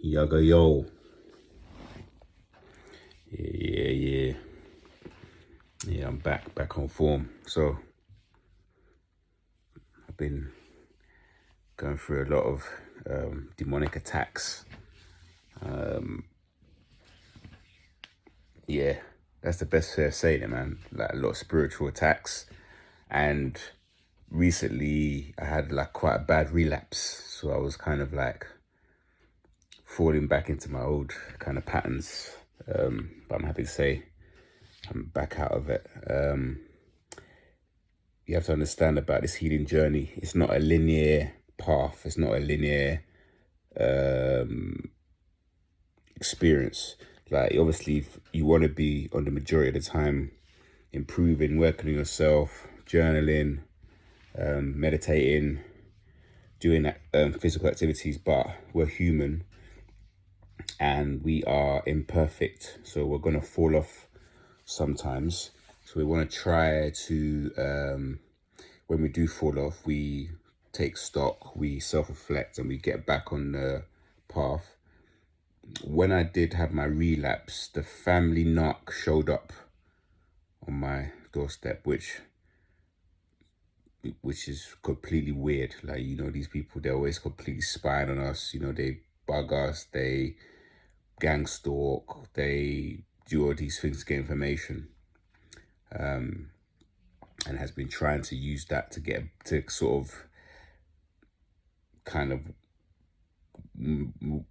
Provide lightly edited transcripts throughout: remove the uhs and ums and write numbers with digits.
Yaga yo. Yeah. Yeah, I'm back on form. So I've been going through a lot of demonic attacks. Yeah, that's the best way of saying it, man. Like a lot of spiritual attacks. And recently I had like quite a bad relapse. So I was kind of like falling back into my old kind of patterns. But I'm happy to say I'm back out of it. You have to understand about this healing journey. It's not a linear path. It's not a linear experience. Like obviously, if you want to be on the majority of the time improving, working on yourself, journaling, meditating, doing physical activities. But we're human and we are imperfect, so we're gonna fall off sometimes. So we want to try to when we do fall off, we take stock, we self-reflect, and we get back on the path. When I did have my relapse, the family knock showed up on my doorstep, which is completely weird. Like, you know, these people, they're always completely spying on us. You know, they bug us, they gang stalk, they do all these things to get information. And has been trying to use that to get to sort of kind of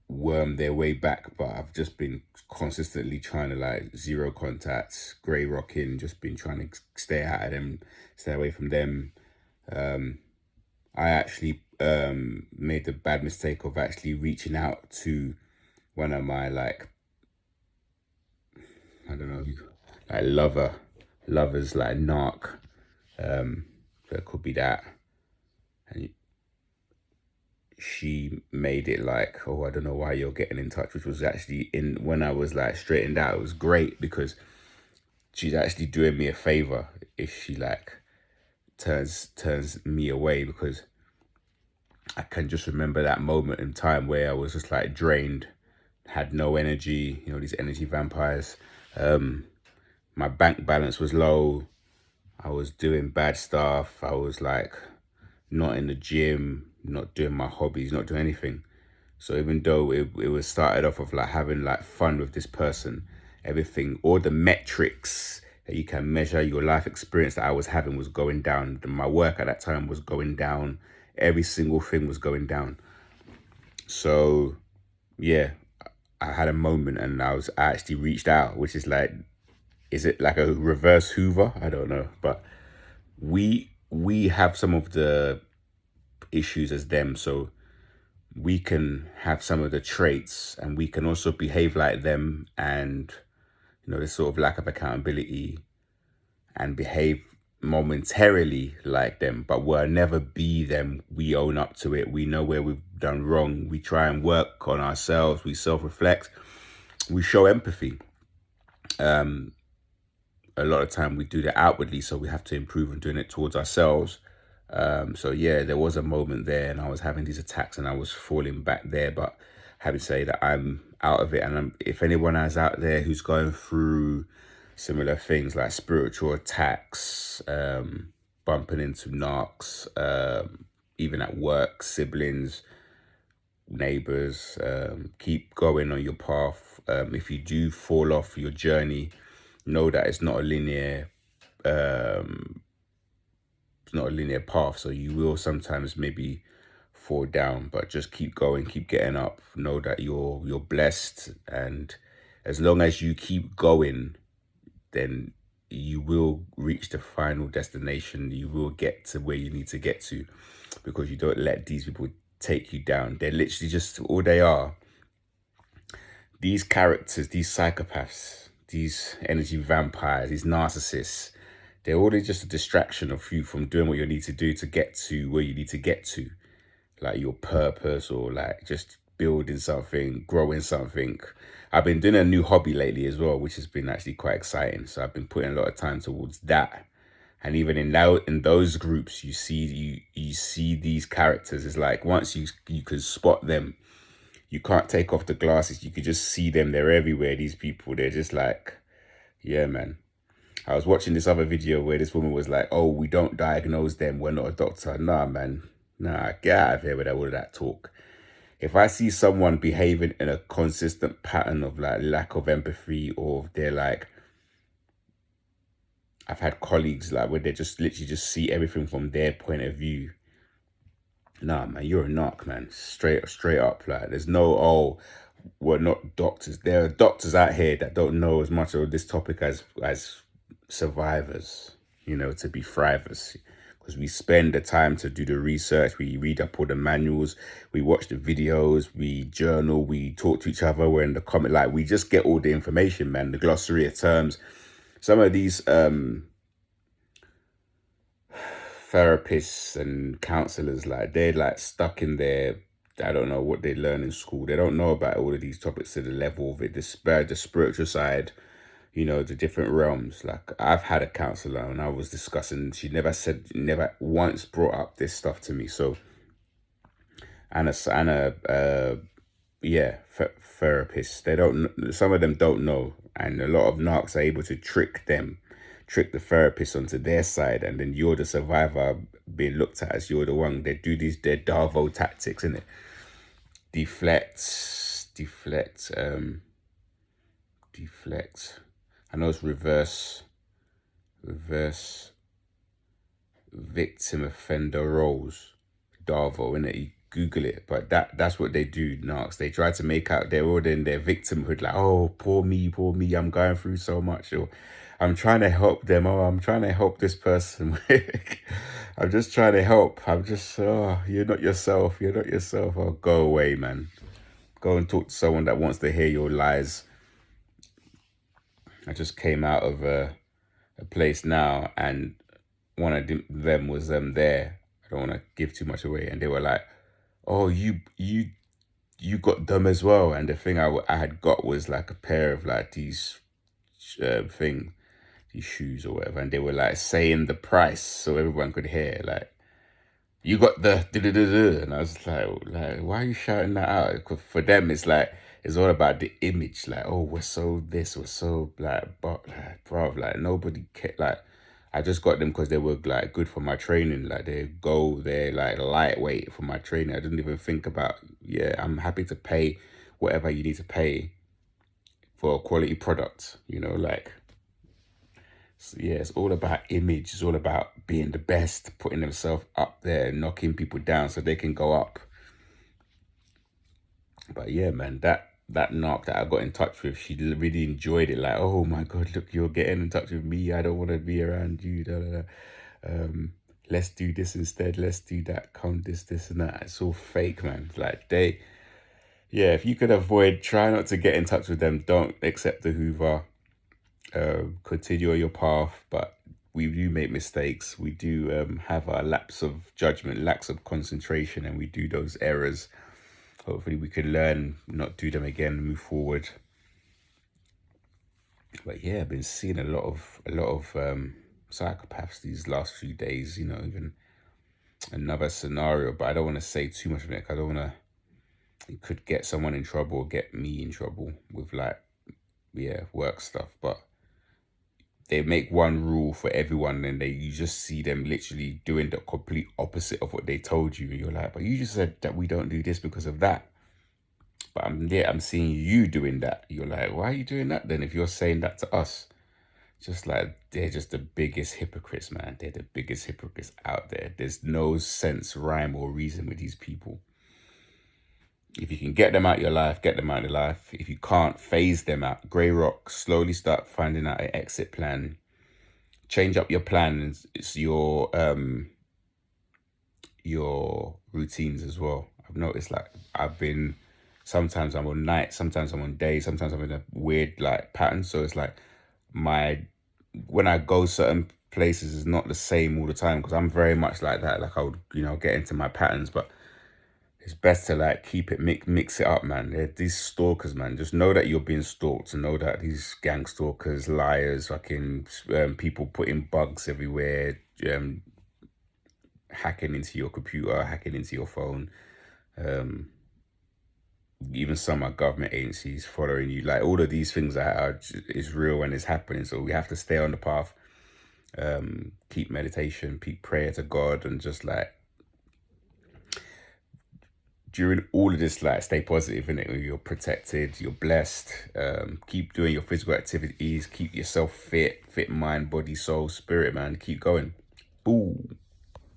worm their way back. But I've just been consistently trying to like zero contacts, grey rocking, just been trying to stay out of them, stay away from them. I actually made the bad mistake of actually reaching out to one of my like, I don't know, like lovers, like narc. So it could be that. And she made it like, oh, I don't know why you're getting in touch, which was actually in when I was like straightened out. It was great because she's actually doing me a favor if she like turns me away, because I can just remember that moment in time where I was just like drained, had no energy, you know, these energy vampires. My bank balance was low. I was doing bad stuff. I was like not in the gym, not doing my hobbies, not doing anything. So even though it was started off of like having like fun with this person, everything, all the metrics that you can measure your life experience that I was having was going down. My work at that time was going down. Every single thing was going down. So yeah, I had a moment and I actually reached out, which is like, is it like a reverse Hoover? I don't know, but we have some of the issues as them, so we can have some of the traits and we can also behave like them, and you know, this sort of lack of accountability and behave momentarily like them, but we'll never be them. We own up to it. We know where we've done wrong. We try and work on ourselves. We self-reflect. We show empathy. A lot of time we do that outwardly, so we have to improve on doing it towards ourselves. So yeah, there was a moment there and I was having these attacks and I was falling back there, but having to say that I'm out of it. And if anyone is out there who's going through similar things like spiritual attacks, bumping into narcs, even at work, siblings, neighbors, keep going on your path. If you do fall off your journey, know that it's not a linear path, so you will sometimes maybe fall down, but just keep going, keep getting up. Know that you're blessed, and as long as you keep going, then you will reach the final destination. You will get to where you need to get to, because you don't let these people take you down. They're literally just, all they are, these characters, these psychopaths, these energy vampires, these narcissists, they're all just a distraction of you from doing what you need to do to get to where you need to get to, like your purpose, or like just building something, growing something. I've been doing a new hobby lately as well, which has been actually quite exciting. So I've been putting a lot of time towards that. And even in those groups, you see these characters. It's like once you can spot them, you can't take off the glasses. You could just see them. They're everywhere. These people, they're just like, yeah, man. I was watching this other video where this woman was like, oh, we don't diagnose them. We're not a doctor. Nah, man. Nah, get out of here with all of that talk. If I see someone behaving in a consistent pattern of like lack of empathy, or they're like, I've had colleagues like where they just literally just see everything from their point of view. Nah, man, you're a narc, man. Straight up. Like, there's no, oh, we're not doctors. There are doctors out here that don't know as much of this topic as survivors, you know, to be thrivers. Because we spend the time to do the research, we read up all the manuals, we watch the videos, we journal, we talk to each other, we're in the comment, like, we just get all the information, man. The glossary of terms. Some of these therapists and counselors, like, they're like stuck in their, I don't know what they learn in school. They don't know about all of these topics to the level of it, the spiritual side, you know, the different realms. Like, I've had a counselor and I was discussing, she never once brought up this stuff to me. So, therapists, they don't, some of them don't know. And a lot of narcs are able to trick the therapist onto their side. And then you're the survivor being looked at as you're the one. They do their DARVO tactics, innit? Deflect. I know it's reverse victim offender roles, DARVO, innit? You Google it, but that's what they do, narcs. They try to make out they're all in their victimhood, like, oh, poor me, I'm going through so much, or I'm trying to help them, oh, I'm trying to help this person. I'm just trying to help. I'm just, oh, you're not yourself. Oh, go away, man. Go and talk to someone that wants to hear your lies. I just came out of a place now, and one of them was there. I don't want to give too much away, and they were like, "Oh, you got them as well." And the thing I had got was like a pair of like these these shoes or whatever, and they were like saying the price so everyone could hear, like, you got the da-da-da-da. And I was like, why are you shouting that out? 'Cause for them, it's like, it's all about the image. Like, oh, we're so this, we're so like, but like, bro, like, nobody cared. Like, I just got them because they were like good for my training. Like, they're like lightweight for my training. I didn't even think about, yeah, I'm happy to pay whatever you need to pay for a quality product, you know, like. So yeah, it's all about image. It's all about being the best, putting themselves up there, knocking people down so they can go up. But yeah, man, that narc that I got in touch with, she really enjoyed it. Like, oh my God, look, you're getting in touch with me. I don't want to be around you. Da, da, da. Let's do this instead. Let's do that. Come this, and that. It's all fake, man. Like, yeah, if you could avoid, try not to get in touch with them. Don't accept the Hoover. Continue on your path, but we do make mistakes. We do have our lapse of judgment, lapse of concentration, and we do those errors. Hopefully we can learn, not do them again, and move forward. But yeah, I've been seeing a lot of psychopaths these last few days, you know, even another scenario, but I don't want to say too much of it, because I don't want to, it could get someone in trouble or get me in trouble with like, yeah, work stuff. But they make one rule for everyone, and you just see them literally doing the complete opposite of what they told you. And you're like, but you just said that we don't do this because of that. But I'm seeing you doing that. You're like, why are you doing that then if you're saying that to us? Just like, they're just the biggest hypocrites, man. They're the biggest hypocrites out there. There's no sense, rhyme, or reason with these people. If you can get them out of your life, get them out of your life. If you can't, phase them out. Grey rock, slowly start finding out an exit plan. Change up your plans. It's your routines as well. I've noticed, like, sometimes I'm on night, sometimes I'm on day, sometimes I'm in a weird like pattern. So it's like when I go certain places is not the same all the time, because I'm very much like that. Like, I would, you know, get into my patterns, but it's best to like keep it, mix it up, man. They're these stalkers, man. Just know that you're being stalked, and know that these gang stalkers, liars, fucking people putting bugs everywhere, hacking into your computer, hacking into your phone. even some are government agencies following you. Like all of these things is real and is happening. So we have to stay on the path, keep meditation, keep prayer to God, and just like during all of this, like stay positive in it. You're protected, you're blessed. Keep doing your physical activities, keep yourself fit mind, body, soul, spirit, man. Keep going. Boom.